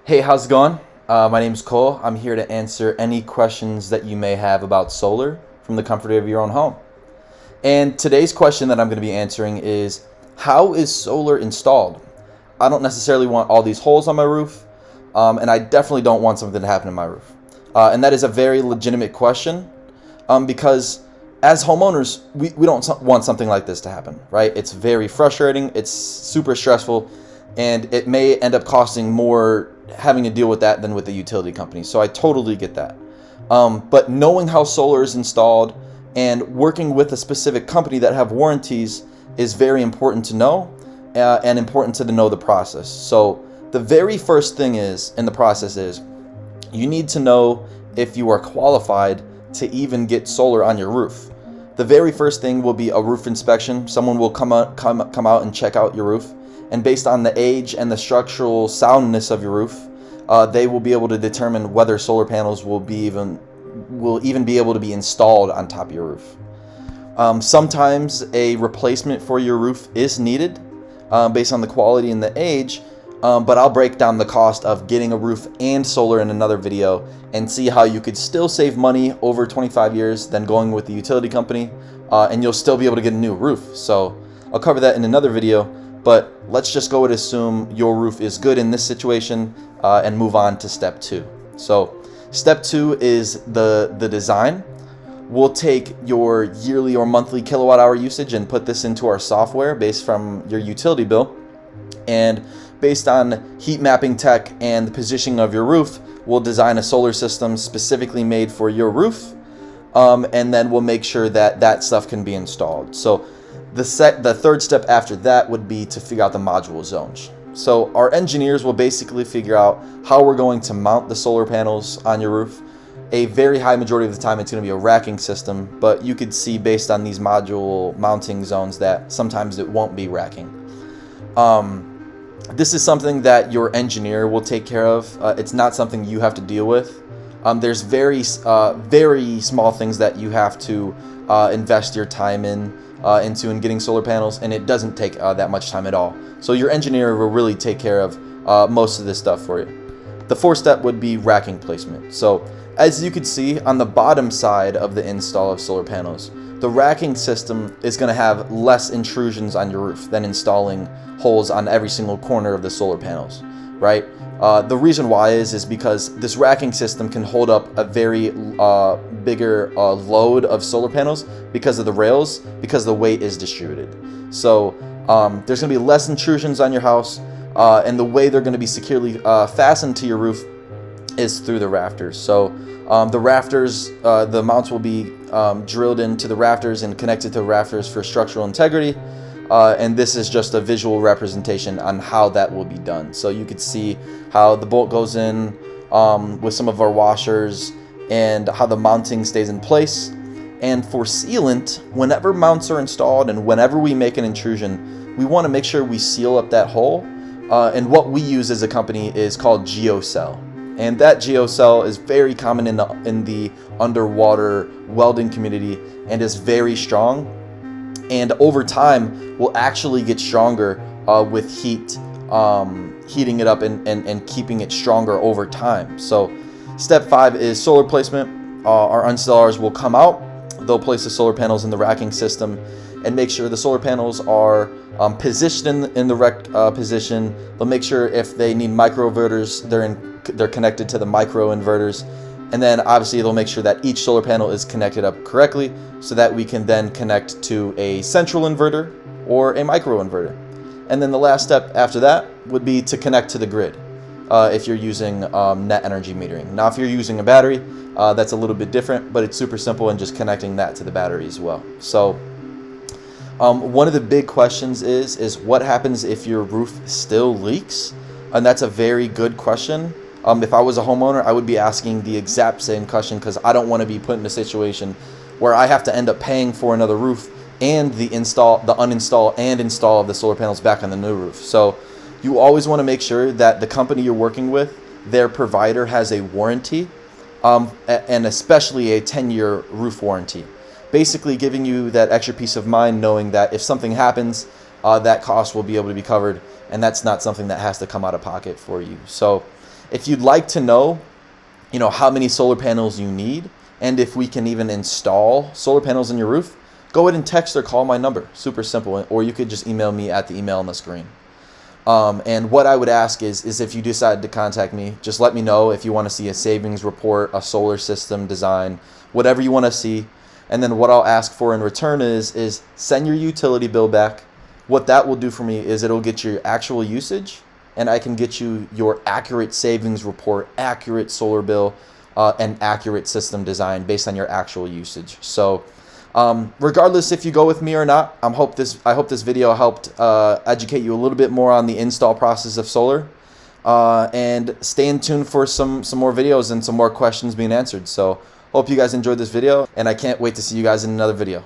Hey, how's it going? My name's Cole. I'm here to answer any questions that you may have about solar from the comfort of your own home. And today's question that I'm going to be answering is, how is solar installed? I don't necessarily want all these holes on my roof, and I definitely don't want something to happen to my roof. And that is a very legitimate question, because as homeowners, we don't want something like this to happen, right? It's very frustrating, it's super stressful, and it may end up costing more having to deal with that than with the utility company. So I totally get that. But knowing how solar is installed and working with a specific company that have warranties is very important to know, and important to know the process. So the very first thing is in the process is you need to know if you are qualified to even get solar on your roof. The very first thing will be a roof inspection. Someone will come out and check out your roof, and based on the age and the structural soundness of your roof, they will be able to determine whether solar panels will even be able to be installed on top of your roof. Sometimes a replacement for your roof is needed, based on the quality and the age, but I'll break down the cost of getting a roof and solar in another video and see how you could still save money over 25 years than going with the utility company, and you'll still be able to get a new roof. So I'll cover that in another video, but let's just go and assume your roof is good in this situation, and move on to step 2. So step 2 is the design. We'll take your yearly or monthly kilowatt hour usage and put this into our software based from your utility bill. And based on heat mapping tech and the positioning of your roof, we'll design a solar system specifically made for your roof. And then we'll make sure that that stuff can be installed. So the third step after that would be to figure out the module zones. So our engineers will basically figure out how we're going to mount the solar panels on your roof. A very high majority of the time it's going to be a racking system, but you could see based on these module mounting zones that sometimes it won't be racking. This is something that your engineer will take care of. It's not something you have to deal with. There's very small things that you have to invest your time into in getting solar panels, and it doesn't take that much time at all. So your engineer will really take care of most of this stuff for you. The fourth step would be racking placement. So as you can see on the bottom side of the install of solar panels, the racking system is going to have less intrusions on your roof than installing holes on every single corner of the solar panels, right? The reason why is because this racking system can hold up a very bigger load of solar panels because of the rails, because the weight is distributed. So there's going to be less intrusions on your house, and the way they're going to be securely fastened to your roof is through the rafters. So the rafters, the mounts will be drilled into the rafters and connected to the rafters for structural integrity. And this is just a visual representation on how that will be done. So you could see how the bolt goes in with some of our washers and how the mounting stays in place. And for sealant, whenever mounts are installed and whenever we make an intrusion, we want to make sure we seal up that hole. And what we use as a company is called GeoCell. And that GeoCell is very common in the underwater welding community and is very strong. And over time will actually get stronger with heat, heating it up and keeping it stronger over time. So step 5 is solar placement. Our installers will come out, they'll place the solar panels in the racking system and make sure the solar panels are positioned in the correct position. They'll make sure if they need microinverters, they're connected to the micro inverters. And then obviously they'll make sure that each solar panel is connected up correctly so that we can then connect to a central inverter or a micro inverter. And then the last step after that would be to connect to the grid if you're using net energy metering. Now if you're using a battery, that's a little bit different, but it's super simple and just connecting that to the battery as well. So one of the big questions is what happens if your roof still leaks? And that's a very good question. If I was a homeowner, I would be asking the exact same question because I don't want to be put in a situation where I have to end up paying for another roof and the uninstall and install of the solar panels back on the new roof. So you always want to make sure that the company you're working with, their provider has a warranty, and especially a 10-year roof warranty. Basically giving you that extra peace of mind knowing that if something happens, that cost will be able to be covered, and that's not something that has to come out of pocket for you. So If you'd like to know, how many solar panels you need, and if we can even install solar panels in your roof, go ahead and text or call my number. Super simple. Or you could just email me at the email on the screen. And what I would ask is if you decide to contact me, just let me know if you want to see a savings report, a solar system design, whatever you want to see. And then what I'll ask for in return is send your utility bill back. What that will do for me is it'll get your actual usage, and I can get you your accurate savings report, accurate solar bill, and accurate system design based on your actual usage. So regardless if you go with me or not, I hope this video helped educate you a little bit more on the install process of solar. And stay in tune for some more videos and some more questions being answered. So hope you guys enjoyed this video, and I can't wait to see you guys in another video.